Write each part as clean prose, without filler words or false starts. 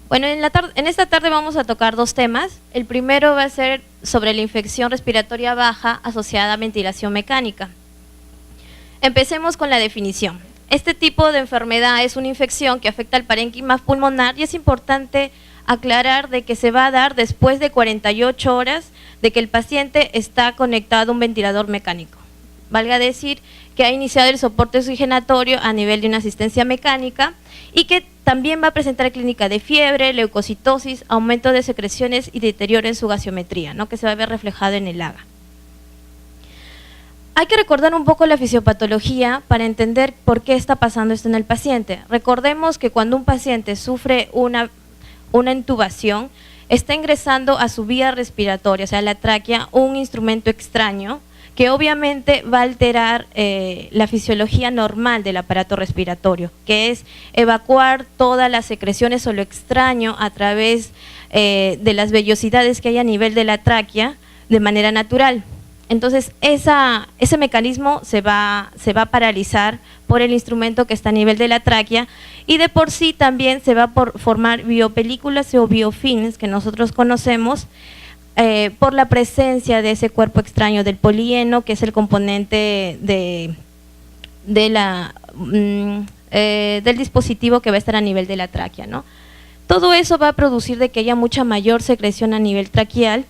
Bueno, en esta tarde vamos a tocar dos temas. El primero va a ser sobre la infección respiratoria baja asociada a ventilación mecánica. Empecemos con la definición. Este tipo de enfermedad es una infección que afecta al parénquima pulmonar y es importante aclarar de que se va a dar después de 48 horas de que el paciente está conectado a un ventilador mecánico. Valga decir que ha iniciado el soporte oxigenatorio a nivel de una asistencia mecánica y que también va a presentar clínica de fiebre, leucocitosis, aumento de secreciones y deterioro en su gaseometría, ¿no?, que se va a ver reflejado en el AGA. Hay que recordar un poco la fisiopatología para entender por qué está pasando esto en el paciente. Recordemos que cuando un paciente sufre una intubación, está ingresando a su vía respiratoria, o sea, la tráquea, un instrumento extraño que obviamente va a alterar la fisiología normal del aparato respiratorio, que es evacuar todas las secreciones o lo extraño a través de las vellosidades que hay a nivel de la tráquea de manera natural. Entonces, ese mecanismo se va a paralizar por el instrumento que está a nivel de la tráquea y de por sí también se va a formar biopelículas o biofilms que nosotros conocemos por la presencia de ese cuerpo extraño del polieno, que es el componente del dispositivo que va a estar a nivel de la tráquea, ¿no? Todo eso va a producir de que haya mucha mayor secreción a nivel traqueal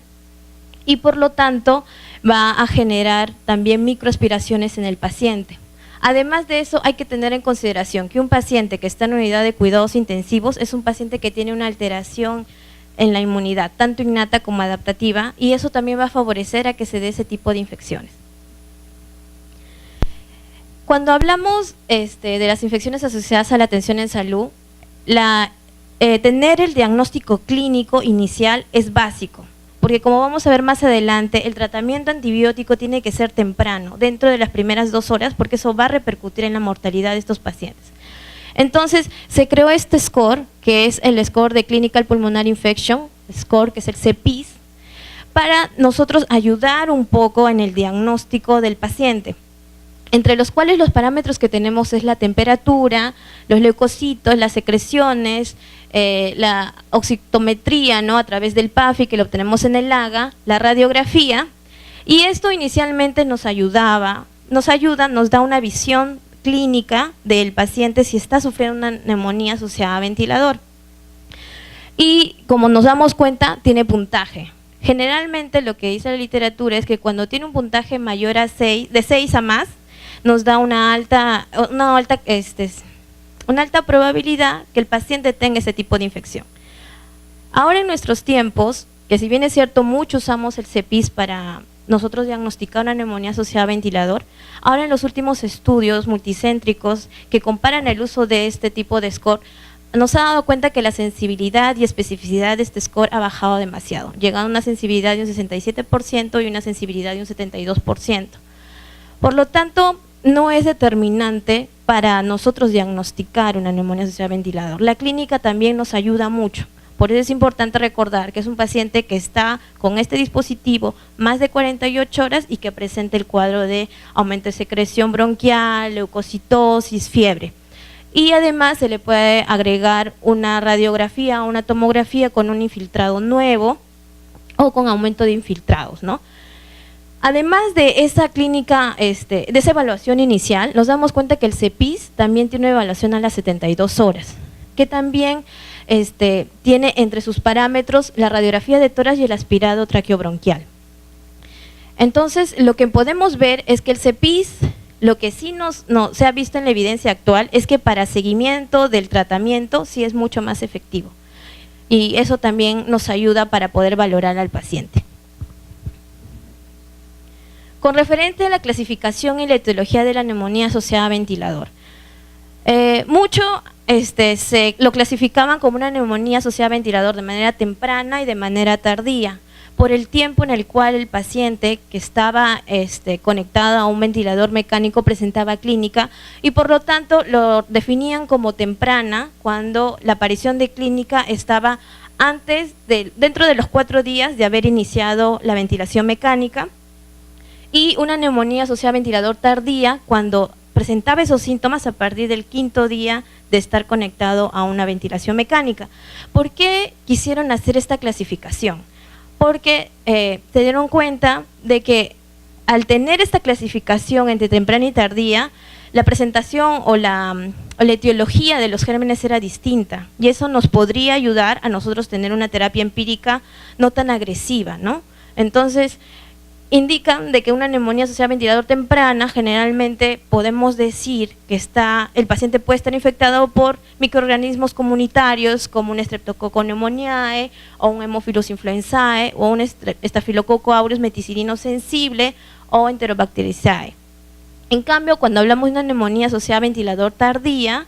y por lo tanto va a generar también microaspiraciones en el paciente. Además de eso, hay que tener en consideración que un paciente que está en unidad de cuidados intensivos es un paciente que tiene una alteración en la inmunidad, tanto innata como adaptativa, y eso también va a favorecer a que se dé ese tipo de infecciones. Cuando hablamos de las infecciones asociadas a la atención en salud, tener el diagnóstico clínico inicial es básico, porque como vamos a ver más adelante, el tratamiento antibiótico tiene que ser temprano, dentro de las primeras 2 horas, porque eso va a repercutir en la mortalidad de estos pacientes. Entonces, se creó este score, que es el score de Clinical Pulmonary Infection, score que es el CPIS, para nosotros ayudar un poco en el diagnóstico del paciente, entre los cuales los parámetros que tenemos es la temperatura, los leucocitos, las secreciones, la oxitometría, ¿no?, a través del PAFI que lo obtenemos en el AGA, la radiografía, y esto inicialmente nos da una visión clínica del paciente si está sufriendo una neumonía asociada a ventilador. Y como nos damos cuenta, tiene puntaje. Generalmente lo que dice la literatura es que cuando tiene un puntaje mayor a 6, de 6 a más, nos da una alta probabilidad que el paciente tenga ese tipo de infección. Ahora en nuestros tiempos, que si bien es cierto, muchos usamos el CPIS para nosotros diagnosticar una neumonía asociada a ventilador, ahora en los últimos estudios multicéntricos que comparan el uso de este tipo de score, nos ha dado cuenta que la sensibilidad y especificidad de este score ha bajado demasiado, llegando a una sensibilidad de un 67% y una sensibilidad de un 72%. Por lo tanto, no es determinante para nosotros diagnosticar una neumonía asociada a ventilador. La clínica también nos ayuda mucho. Por eso es importante recordar que es un paciente que está con este dispositivo más de 48 horas y que presenta el cuadro de aumento de secreción bronquial, leucocitosis, fiebre. Y además se le puede agregar una radiografía o una tomografía con un infiltrado nuevo o con aumento de infiltrados, ¿no? Además de esa clínica, de esa evaluación inicial, nos damos cuenta que el CPIS también tiene una evaluación a las 72 horas, que también tiene entre sus parámetros la radiografía de tórax y el aspirado traqueobronquial. Entonces, lo que podemos ver es que el CPIS, lo que sí se ha visto en la evidencia actual, es que para seguimiento del tratamiento sí es mucho más efectivo. Y eso también nos ayuda para poder valorar al paciente. Con referente a la clasificación y la etiología de la neumonía asociada a ventilador, lo clasificaban como una neumonía asociada a ventilador de manera temprana y de manera tardía, por el tiempo en el cual el paciente que estaba conectado a un ventilador mecánico presentaba clínica y por lo tanto lo definían como temprana cuando la aparición de clínica estaba dentro de los 4 días de haber iniciado la ventilación mecánica, y una neumonía asociada a ventilador tardía cuando presentaba esos síntomas a partir del 5.º día de estar conectado a una ventilación mecánica. ¿Por qué quisieron hacer esta clasificación? Porque se dieron cuenta de que al tener esta clasificación entre temprana y tardía, la presentación o la etiología de los gérmenes era distinta, y eso nos podría ayudar a nosotros tener una terapia empírica no tan agresiva, ¿no? Entonces, indican de que una neumonía asociada a ventilador temprana, generalmente podemos decir que el paciente puede estar infectado por microorganismos comunitarios como un Streptococcus pneumoniae o un Haemophilus influenzae o un Staphylococcus aureus meticilino sensible o Enterobacteriaceae. En cambio, cuando hablamos de una neumonía asociada a ventilador tardía,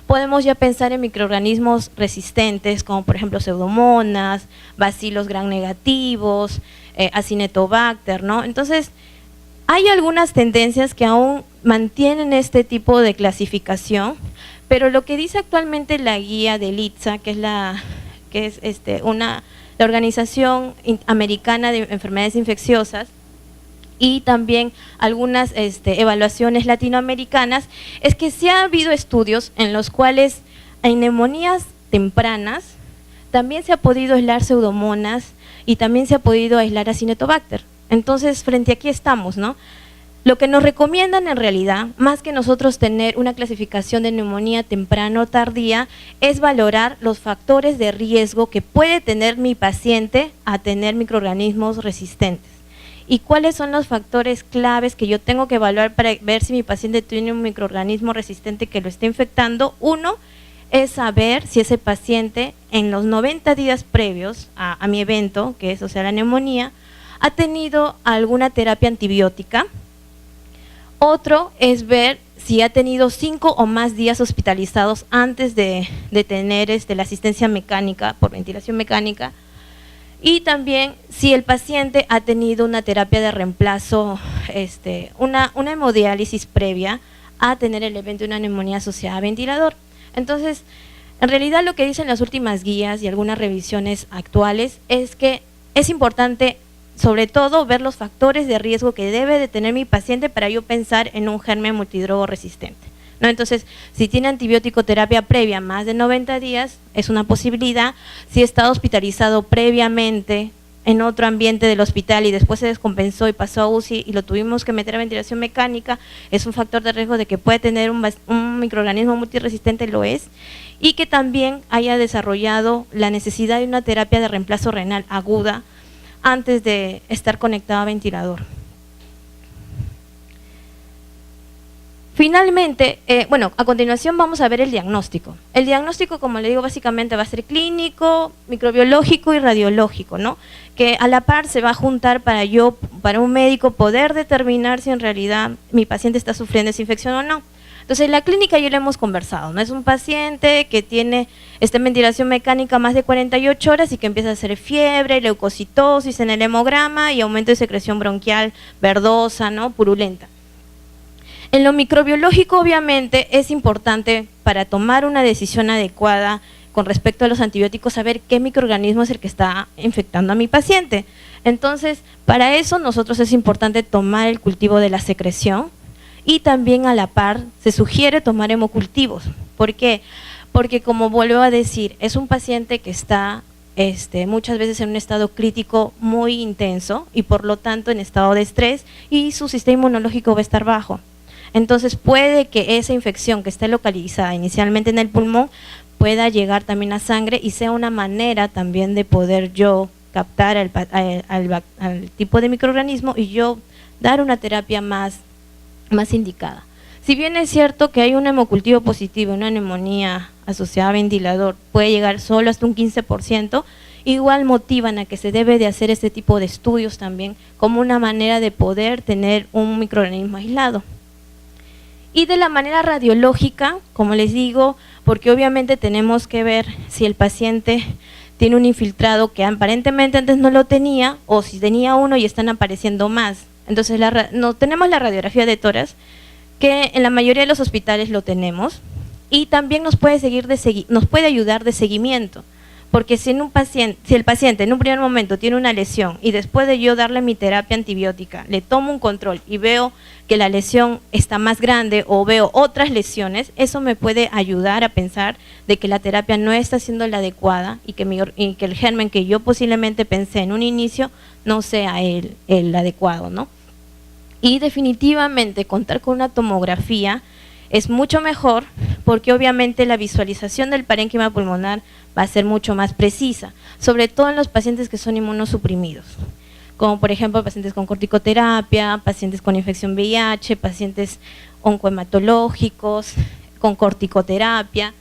podemos ya pensar en microorganismos resistentes como por ejemplo pseudomonas, bacilos gram negativos, Acinetobacter, ¿no? Entonces, hay algunas tendencias que aún mantienen este tipo de clasificación, pero lo que dice actualmente la guía del ITSA, que es la Organización Americana de Enfermedades Infecciosas, y también algunas evaluaciones latinoamericanas, es que sí ha habido estudios en los cuales en neumonías tempranas también se ha podido aislar pseudomonas y también se ha podido aislar Acinetobacter. Entonces, frente a aquí estamos, ¿no? Lo que nos recomiendan en realidad, más que nosotros tener una clasificación de neumonía temprana o tardía, es valorar los factores de riesgo que puede tener mi paciente a tener microorganismos resistentes. ¿Y cuáles son los factores claves que yo tengo que evaluar para ver si mi paciente tiene un microorganismo resistente que lo está infectando? Uno es saber si ese paciente en los 90 días previos a mi evento, que es la neumonía, ha tenido alguna terapia antibiótica. Otro es ver si ha tenido 5 o más días hospitalizados antes de tener la asistencia mecánica por ventilación mecánica. Y también si el paciente ha tenido una terapia de reemplazo, una hemodiálisis previa a tener el evento de una neumonía asociada a ventilador. Entonces, en realidad lo que dicen las últimas guías y algunas revisiones actuales es que es importante, sobre todo, ver los factores de riesgo que debe de tener mi paciente para yo pensar en un germen multidrogo resistente, ¿no? Entonces, si tiene antibiótico terapia previa más de 90 días, es una posibilidad. Si ha estado hospitalizado previamente en otro ambiente del hospital y después se descompensó y pasó a UCI y lo tuvimos que meter a ventilación mecánica, es un factor de riesgo de que puede tener un microorganismo multiresistente, lo es, y que también haya desarrollado la necesidad de una terapia de reemplazo renal aguda antes de estar conectado a ventilador. Finalmente, a continuación vamos a ver el diagnóstico. El diagnóstico, como le digo, básicamente va a ser clínico, microbiológico y radiológico, ¿no? Que a la par se va a juntar para un médico poder determinar si en realidad mi paciente está sufriendo esa infección o no. Entonces, la clínica ya lo hemos conversado, ¿no? Es un paciente que tiene ventilación mecánica más de 48 horas y que empieza a hacer fiebre, leucocitosis en el hemograma y aumento de secreción bronquial verdosa, ¿no? Purulenta. En lo microbiológico, obviamente, es importante para tomar una decisión adecuada con respecto a los antibióticos saber qué microorganismo es el que está infectando a mi paciente. Entonces, para eso nosotros es importante tomar el cultivo de la secreción y también a la par se sugiere tomar hemocultivos. ¿Por qué? Porque, como vuelvo a decir, es un paciente que está muchas veces en un estado crítico muy intenso y por lo tanto en estado de estrés y su sistema inmunológico va a estar bajo. Entonces puede que esa infección que esté localizada inicialmente en el pulmón pueda llegar también a sangre y sea una manera también de poder yo captar al tipo de microorganismo y yo dar una terapia más indicada. Si bien es cierto que hay un hemocultivo positivo, una neumonía asociada a ventilador puede llegar solo hasta un 15%, igual motivan a que se debe de hacer este tipo de estudios también como una manera de poder tener un microorganismo aislado. Y de la manera radiológica, como les digo, porque obviamente tenemos que ver si el paciente tiene un infiltrado que aparentemente antes no lo tenía, o si tenía uno y están apareciendo más. Entonces tenemos la radiografía de tórax, que en la mayoría de los hospitales lo tenemos, y también nos puede ayudar de seguimiento, Porque si el paciente en un primer momento tiene una lesión y después de yo darle mi terapia antibiótica, le tomo un control y veo que la lesión está más grande o veo otras lesiones, eso me puede ayudar a pensar de que la terapia no está siendo la adecuada y que el germen que yo posiblemente pensé en un inicio no sea el adecuado, ¿no? Y definitivamente contar con una tomografía es mucho mejor porque obviamente la visualización del parénquima pulmonar va a ser mucho más precisa, sobre todo en los pacientes que son inmunosuprimidos, como por ejemplo pacientes con corticoterapia, pacientes con infección VIH, pacientes oncohematológicos, con corticoterapia.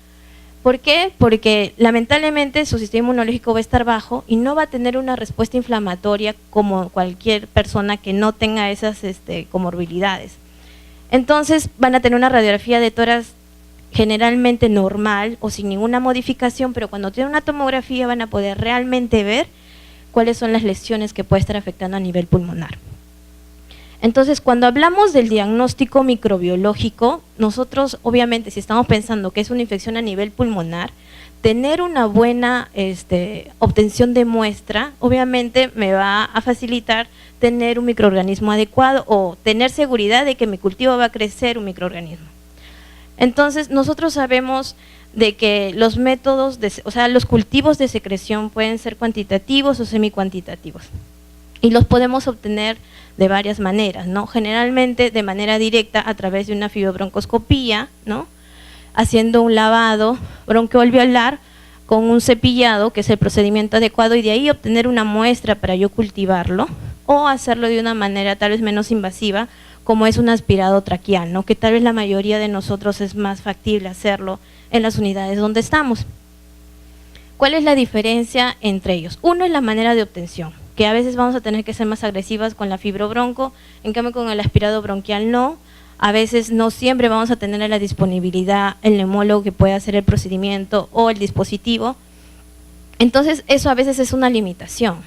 ¿Por qué? Porque lamentablemente su sistema inmunológico va a estar bajo y no va a tener una respuesta inflamatoria como cualquier persona que no tenga esas comorbilidades. Entonces van a tener una radiografía de tórax generalmente normal o sin ninguna modificación, pero cuando tienen una tomografía van a poder realmente ver cuáles son las lesiones que puede estar afectando a nivel pulmonar. Entonces, cuando hablamos del diagnóstico microbiológico, nosotros obviamente si estamos pensando que es una infección a nivel pulmonar, tener una buena obtención de muestra, obviamente me va a facilitar tener un microorganismo adecuado o tener seguridad de que mi cultivo va a crecer un microorganismo. Entonces, nosotros sabemos de que los métodos, los cultivos de secreción pueden ser cuantitativos o semicuantitativos y los podemos obtener de varias maneras, ¿no? Generalmente de manera directa a través de una fibrobroncoscopía, ¿no? Haciendo un lavado bronquialveolar con un cepillado, que es el procedimiento adecuado, y de ahí obtener una muestra para yo cultivarlo, o hacerlo de una manera tal vez menos invasiva, como es un aspirado traqueal, ¿no? Que tal vez la mayoría de nosotros es más factible hacerlo en las unidades donde estamos. ¿Cuál es la diferencia entre ellos? Uno es la manera de obtención, que a veces vamos a tener que ser más agresivas con la fibrobronco, en cambio con el aspirado bronquial no. A veces no siempre vamos a tener a la disponibilidad el neumólogo que pueda hacer el procedimiento o el dispositivo. Entonces eso a veces es una limitación.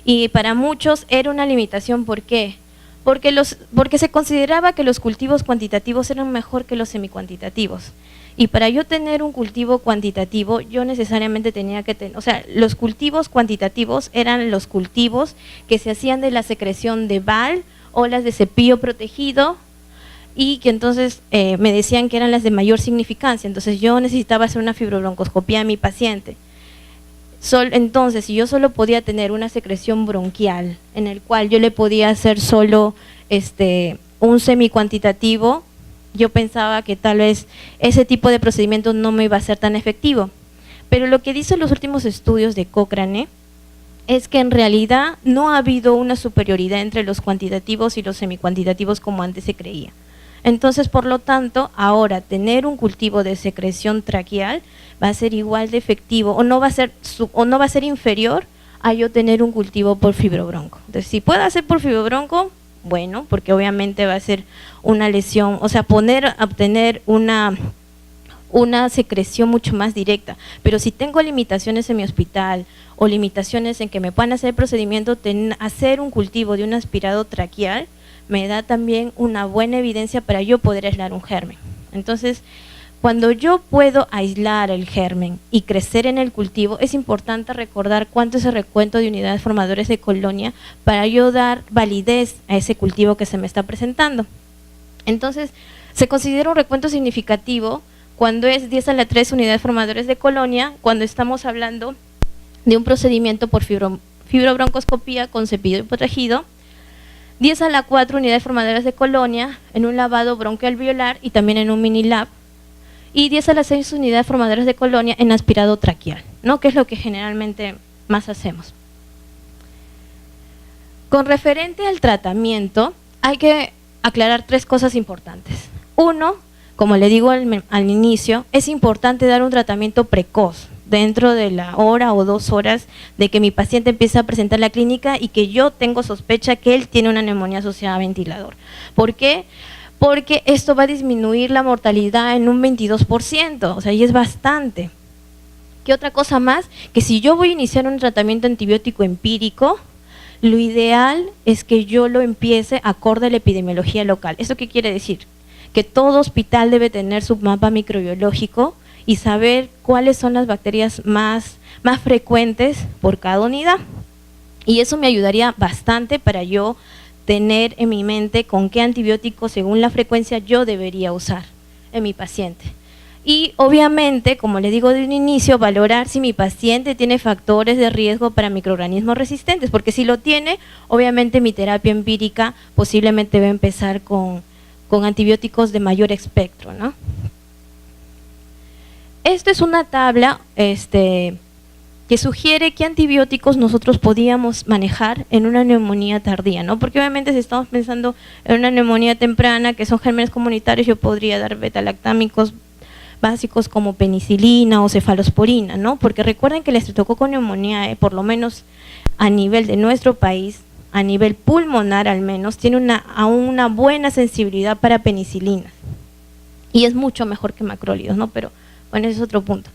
Y para muchos era una limitación, ¿por qué? Porque se consideraba que los cultivos cuantitativos eran mejor que los semicuantitativos. Y para yo tener un cultivo cuantitativo, yo necesariamente tenía que tener, los cultivos cuantitativos eran los cultivos que se hacían de la secreción de BAL o las de cepillo protegido, y que entonces me decían que eran las de mayor significancia. Entonces yo necesitaba hacer una fibrobroncoscopía a mi paciente. Entonces, si yo solo podía tener una secreción bronquial, en el cual yo le podía hacer solo un semicuantitativo, yo pensaba que tal vez ese tipo de procedimiento no me iba a ser tan efectivo. Pero lo que dicen los últimos estudios de Cochrane es que en realidad no ha habido una superioridad entre los cuantitativos y los semicuantitativos como antes se creía. Entonces, por lo tanto, ahora tener un cultivo de secreción traqueal va a ser igual de efectivo o no va a ser inferior a yo tener un cultivo por fibrobronco. Entonces, si puedo hacer por fibrobronco, bueno, porque obviamente va a ser una lesión, obtener una secreción mucho más directa. Pero si tengo limitaciones en mi hospital o limitaciones en que me puedan hacer el procedimiento, hacer un cultivo de un aspirado traqueal me da también una buena evidencia para yo poder aislar un germen. Entonces, cuando yo puedo aislar el germen y crecer en el cultivo, es importante recordar cuánto es el recuento de unidades formadoras de colonia para yo dar validez a ese cultivo que se me está presentando. Entonces, se considera un recuento significativo cuando es 10 a la 3 unidades formadoras de colonia, cuando estamos hablando de un procedimiento por fibrobroncoscopía con cepillo protegido, 10 a la 4 unidades formadoras de colonia en un lavado bronquialveolar y también en un mini lab, y 10 a la 6 unidades formadoras de colonia en aspirado traqueal, ¿no? Que es lo que generalmente más hacemos. Con referente al tratamiento, hay que aclarar 3 cosas importantes. Uno, como le digo al inicio, es importante dar un tratamiento precoz, dentro de la hora o 2 horas de que mi paciente empiece a presentar la clínica y que yo tengo sospecha que él tiene una neumonía asociada a ventilador. ¿Por qué? Porque esto va a disminuir la mortalidad en un 22%, y es bastante. ¿Qué otra cosa más? Que si yo voy a iniciar un tratamiento antibiótico empírico, lo ideal es que yo lo empiece acorde a la epidemiología local. ¿Esto qué quiere decir? Que todo hospital debe tener su mapa microbiológico y saber cuáles son las bacterias más frecuentes por cada unidad. Y eso me ayudaría bastante para yo tener en mi mente con qué antibiótico según la frecuencia yo debería usar en mi paciente. Y obviamente, como le digo de un inicio, valorar si mi paciente tiene factores de riesgo para microorganismos resistentes, porque si lo tiene, obviamente mi terapia empírica posiblemente va a empezar con antibióticos de mayor espectro, ¿no? Esto es una tabla que sugiere qué antibióticos nosotros podíamos manejar en una neumonía tardía, ¿no? Porque obviamente si estamos pensando en una neumonía temprana, que son gérmenes comunitarios, yo podría dar betalactámicos básicos como penicilina o cefalosporina, ¿no? Porque recuerden que el estreptococo neumonía, por lo menos a nivel de nuestro país, a nivel pulmonar al menos, tiene una buena sensibilidad para penicilina y es mucho mejor que macrólidos, ¿no? Pero bueno, ese es otro punto.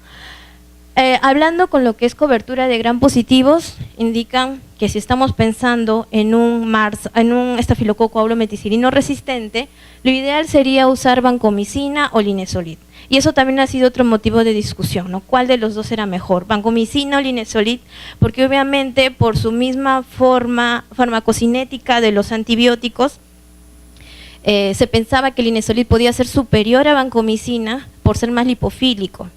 Hablando con lo que es cobertura de gram positivos, indican que si estamos pensando en un estafilococo aulometicilino resistente, lo ideal sería usar vancomicina o linezolid. Y eso también ha sido otro motivo de discusión, ¿no? ¿Cuál de los dos era mejor? ¿Vancomicina o linezolid? Porque obviamente por su misma forma farmacocinética de los antibióticos, se pensaba que el linezolid podía ser superior a vancomicina por ser más lipofílico.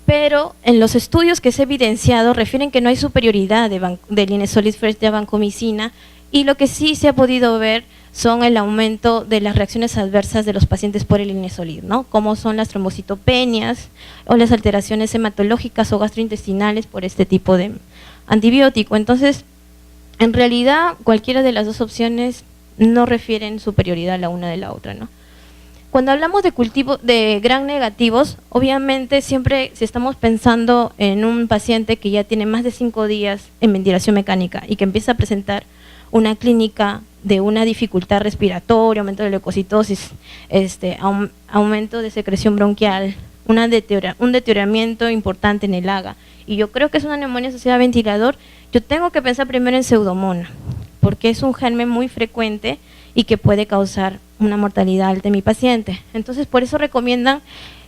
Pero en los estudios que se ha evidenciado refieren que no hay superioridad de linezolid frente a vancomicina, y lo que sí se ha podido ver son el aumento de las reacciones adversas de los pacientes por el linezolid, ¿no? Como son las trombocitopenias o las alteraciones hematológicas o gastrointestinales por este tipo de antibiótico. Entonces, en realidad, cualquiera de las dos opciones no refieren superioridad la una de la otra, ¿no? Cuando hablamos de cultivo de gram negativos, obviamente siempre si estamos pensando en un paciente que ya tiene más de 5 días en ventilación mecánica y que empieza a presentar una clínica de una dificultad respiratoria, aumento de leucocitosis, aumento de secreción bronquial, un deterioramiento importante en el AGA, y yo creo que es una neumonía asociada a ventilador, yo tengo que pensar primero en Pseudomonas, porque es un germen muy frecuente y que puede causar una mortalidad alta en mi paciente. Entonces, por eso recomiendan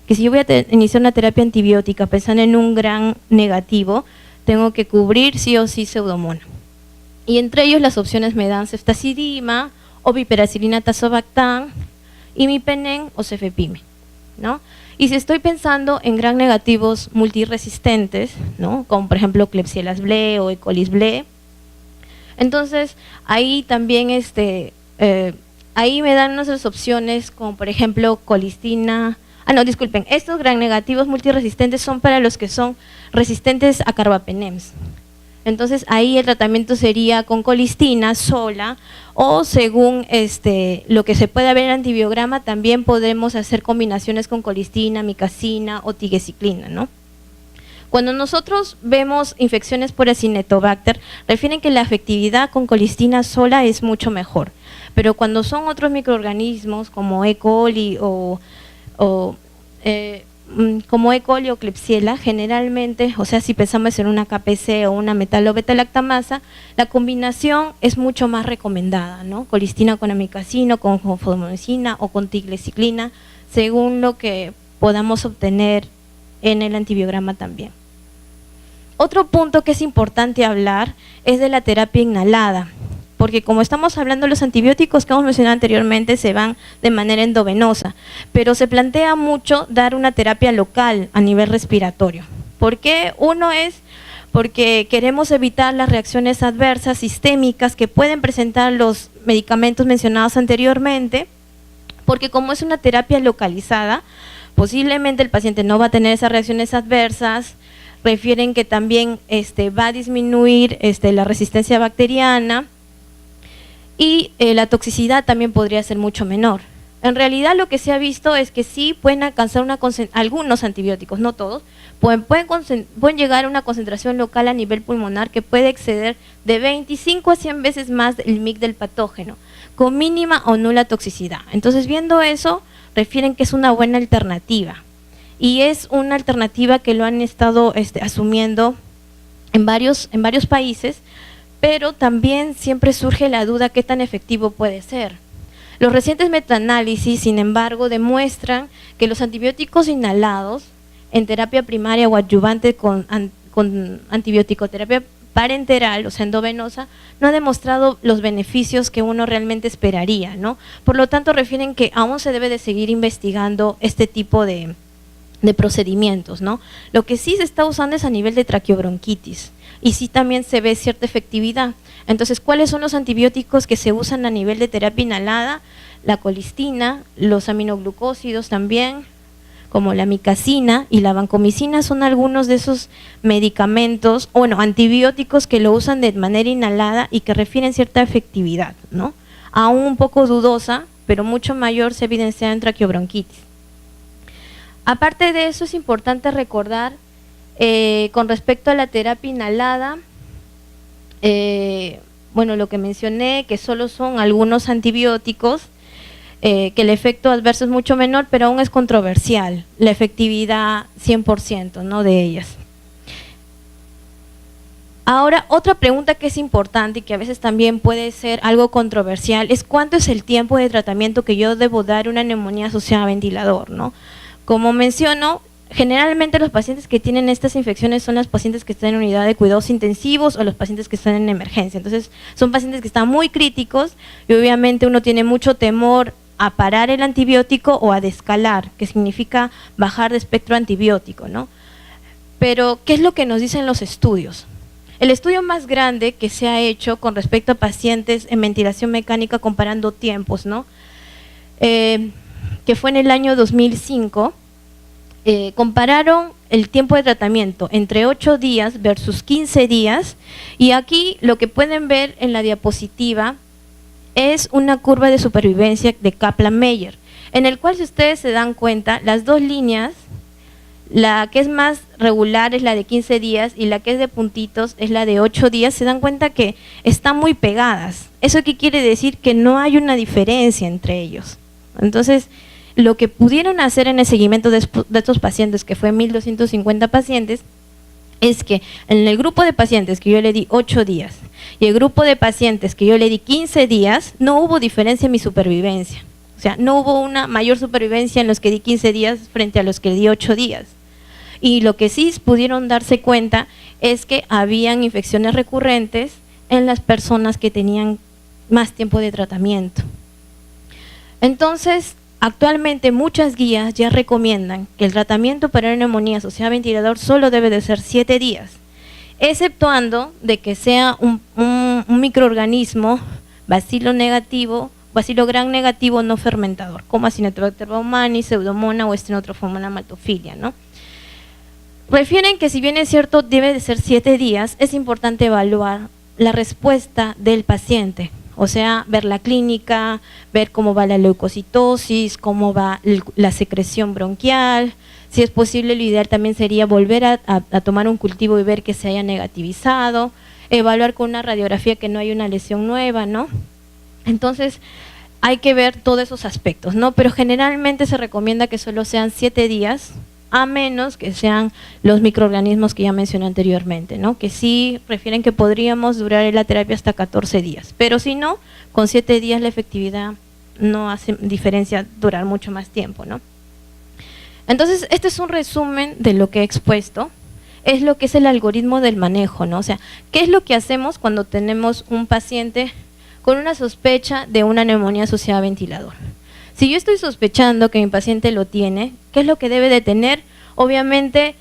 que si yo voy a iniciar una terapia antibiótica pensando en un gram negativo, tengo que cubrir sí o sí Pseudomonas. Y entre ellos las opciones me dan ceftazidima o piperacilina tazobactam, imipenem o cefepime, ¿no? Y si estoy pensando en gram negativos multiresistentes, ¿no? Como por ejemplo Klebsiella bleh o E. coli bleh, entonces ahí también ahí me dan unas opciones como por ejemplo colistina. Estos gram negativos multiresistentes son para los que son resistentes a carbapenems. Entonces ahí el tratamiento sería con colistina sola, o según lo que se puede ver en el antibiograma, también podemos hacer combinaciones con colistina, micacina o tigecyclina, ¿no? Cuando nosotros vemos infecciones por Acinetobacter, refieren que la efectividad con colistina sola es mucho mejor, pero cuando son otros microorganismos como E. coli como E. coli o Klebsiella, generalmente, o sea, si pensamos en una KPC o una metalobetalactamasa, la combinación es mucho más recomendada, ¿no? Colistina con amicacina, con fosfomicina o con tigecyclina, según lo que podamos obtener en el antibiograma también. Otro punto que es importante hablar es de la terapia inhalada, porque como estamos hablando, los antibióticos que hemos mencionado anteriormente se van de manera endovenosa, pero se plantea mucho dar una terapia local a nivel respiratorio. ¿Por qué? Uno es porque queremos evitar las reacciones adversas sistémicas que pueden presentar los medicamentos mencionados anteriormente, porque como es una terapia localizada, posiblemente el paciente no va a tener esas reacciones adversas. Refieren que también va a disminuir la resistencia bacteriana, y la toxicidad también podría ser mucho menor. En realidad lo que se ha visto es que sí pueden alcanzar algunos antibióticos, no todos, pueden llegar a una concentración local a nivel pulmonar que puede exceder de 25 a 100 veces más el MIC del patógeno, con mínima o nula toxicidad. Entonces, viendo eso, refieren que es una buena alternativa, y es una alternativa que lo han estado asumiendo en varios países, pero también siempre surge la duda qué tan efectivo puede ser. Los recientes metaanálisis, sin embargo, demuestran que los antibióticos inhalados en terapia primaria o adyuvante con antibiótico-terapia parenteral, o sea, endovenosa, no ha demostrado los beneficios que uno realmente esperaría, ¿no? Por lo tanto, refieren que aún se debe de seguir investigando este tipo de procedimientos, ¿no? Lo que sí se está usando es a nivel de traqueobronquitis y sí también se ve cierta efectividad. Entonces, ¿cuáles son los antibióticos que se usan a nivel de terapia inhalada? La colistina, los aminoglucósidos también, como la micacina y la vancomicina son algunos de esos medicamentos, bueno, antibióticos que lo usan de manera inhalada y que refieren cierta efectividad, ¿no? Aún un poco dudosa, pero mucho mayor se evidencia en traqueobronquitis. Aparte de eso, es importante recordar con respecto a la terapia inhalada, bueno, lo que mencioné, que solo son algunos antibióticos, que el efecto adverso es mucho menor, pero aún es controversial, la efectividad 100%, ¿no?, de ellas. Ahora, otra pregunta que es importante y que a veces también puede ser algo controversial es ¿cuánto es el tiempo de tratamiento que yo debo dar a una neumonía asociada a ventilador, ¿no? Como menciono, generalmente los pacientes que tienen estas infecciones son los pacientes que están en unidad de cuidados intensivos o los pacientes que están en emergencia. Entonces, son pacientes que están muy críticos y obviamente uno tiene mucho temor a parar el antibiótico o a descalar, que significa bajar de espectro antibiótico, ¿no? Pero, ¿qué es lo que nos dicen los estudios? El estudio más grande que se ha hecho con respecto a pacientes en ventilación mecánica comparando tiempos, ¿no? Que fue en el año 2005, compararon el tiempo de tratamiento entre 8 días versus 15 días y aquí lo que pueden ver en la diapositiva es una curva de supervivencia de Kaplan-Meier, en el cual si ustedes se dan cuenta, las dos líneas, la que es más regular es la de 15 días y la que es de puntitos es la de 8 días, se dan cuenta que están muy pegadas. ¿Eso qué quiere decir? Que no hay una diferencia entre ellos. Entonces, lo que pudieron hacer en el seguimiento de estos pacientes, que fue 1.250 pacientes, es que en el grupo de pacientes que yo le di 8 días y el grupo de pacientes que yo le di 15 días, no hubo diferencia en mi supervivencia. O sea, no hubo una mayor supervivencia en los que di 15 días frente a los que di 8 días. Y lo que sí pudieron darse cuenta es que habían infecciones recurrentes en las personas que tenían más tiempo de tratamiento. Entonces, actualmente muchas guías ya recomiendan que el tratamiento para una neumonía asociada a ventilador solo debe de ser 7 días, exceptuando de que sea un microorganismo bacilo negativo, bacilo gram negativo no fermentador, como Acinetobacter baumannii, Pseudomonas o Stenotrophomonas maltophilia, ¿no? Refieren que si bien es cierto debe de ser 7 días, es importante evaluar la respuesta del paciente. O sea, ver la clínica, ver cómo va la leucocitosis, cómo va la secreción bronquial. Si es posible, lo ideal también sería volver a tomar un cultivo y ver que se haya negativizado, evaluar con una radiografía que no hay una lesión nueva, ¿no? Entonces, hay que ver todos esos aspectos, ¿no? Pero generalmente se recomienda que solo sean 7 días, a menos que sean los microorganismos que ya mencioné anteriormente, ¿no? Que sí refieren que podríamos durar la terapia hasta 14 días, pero si no, con 7 días la efectividad no hace diferencia durar mucho más tiempo, ¿no? Entonces, este es un resumen de lo que he expuesto, es lo que es el algoritmo del manejo, ¿no? O sea, ¿qué es lo que hacemos cuando tenemos un paciente con una sospecha de una neumonía asociada a ventilador? Si yo estoy sospechando que mi paciente lo tiene, ¿qué es lo que debe de tener? Obviamente,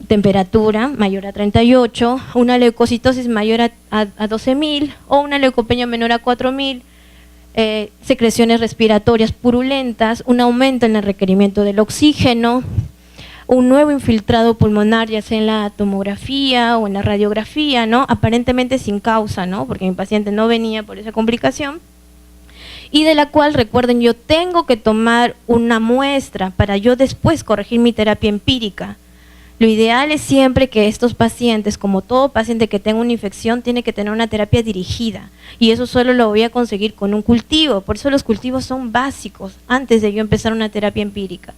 temperatura mayor a 38, una leucocitosis mayor a 12.000 o una leucopenia menor a 4.000, secreciones respiratorias purulentas, un aumento en el requerimiento del oxígeno, un nuevo infiltrado pulmonar, ya sea en la tomografía o en la radiografía, ¿no? Aparentemente sin causa, ¿no? Porque mi paciente no venía por esa complicación. Y de la cual, recuerden, yo tengo que tomar una muestra para yo después corregir mi terapia empírica. Lo ideal es siempre que estos pacientes, como todo paciente que tenga una infección, tiene que tener una terapia dirigida. Y eso solo lo voy a conseguir con un cultivo. Por eso los cultivos son básicos antes de yo empezar una terapia empírica.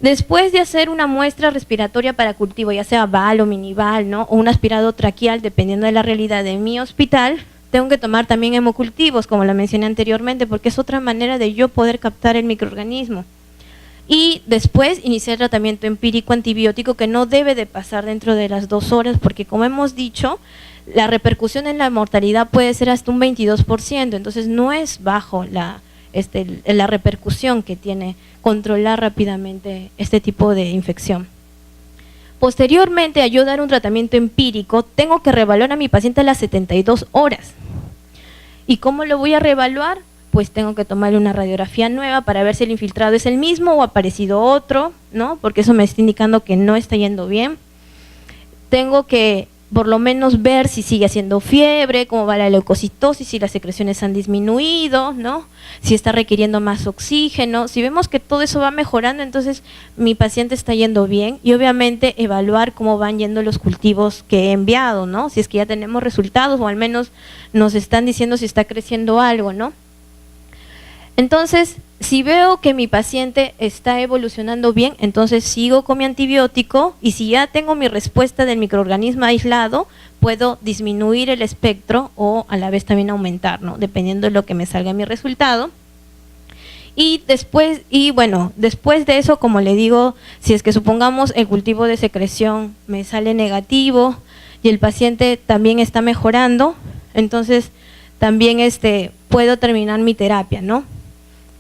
Después de hacer una muestra respiratoria para cultivo, ya sea VAL o minival, ¿no? O un aspirado traqueal, dependiendo de la realidad de mi hospital, tengo que tomar también hemocultivos, como la mencioné anteriormente, porque es otra manera de yo poder captar el microorganismo. Y después iniciar tratamiento empírico antibiótico, que no debe de pasar dentro de las 2 horas, porque como hemos dicho, la repercusión en la mortalidad puede ser hasta un 22%, entonces no es bajo la repercusión que tiene controlar rápidamente este tipo de infección. Posteriormente, a yo dar un tratamiento empírico, tengo que reevaluar a mi paciente a las 72 horas. ¿Y cómo lo voy a reevaluar? Pues tengo que tomarle una radiografía nueva para ver si el infiltrado es el mismo o ha aparecido otro, ¿no? Porque eso me está indicando que no está yendo bien. Tengo que por lo menos ver si sigue haciendo fiebre, cómo va la leucocitosis, si las secreciones han disminuido, ¿no? Si está requiriendo más oxígeno. Si vemos que todo eso va mejorando, entonces mi paciente está yendo bien, y obviamente evaluar cómo van yendo los cultivos que he enviado, ¿no? Si es que ya tenemos resultados o al menos nos están diciendo si está creciendo algo, ¿no? Entonces, si veo que mi paciente está evolucionando bien, entonces sigo con mi antibiótico, y si ya tengo mi respuesta del microorganismo aislado, puedo disminuir el espectro o a la vez también aumentar, ¿no? Dependiendo de lo que me salga mi resultado. Y después de eso, como le digo, si es que supongamos el cultivo de secreción me sale negativo y el paciente también está mejorando, entonces también puedo terminar mi terapia, ¿no?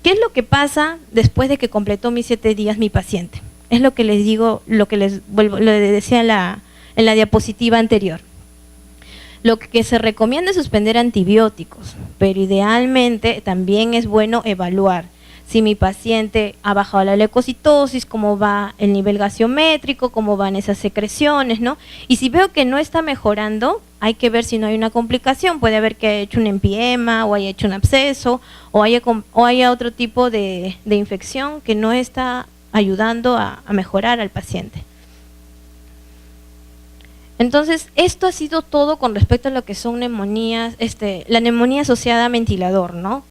¿Qué es lo que pasa después de que completó mis 7 días mi paciente? Es lo que les digo, lo que les decía en la diapositiva anterior. Lo que se recomienda es suspender antibióticos, pero idealmente también es bueno evaluar si mi paciente ha bajado la leucocitosis, cómo va el nivel gaseométrico, cómo van esas secreciones, ¿no? Y si veo que no está mejorando, hay que ver si no hay una complicación. Puede haber que haya hecho un empiema o haya hecho un absceso o haya otro tipo de infección que no está ayudando a mejorar al paciente. Entonces, esto ha sido todo con respecto a lo que son neumonías, la neumonía asociada a ventilador, ¿no?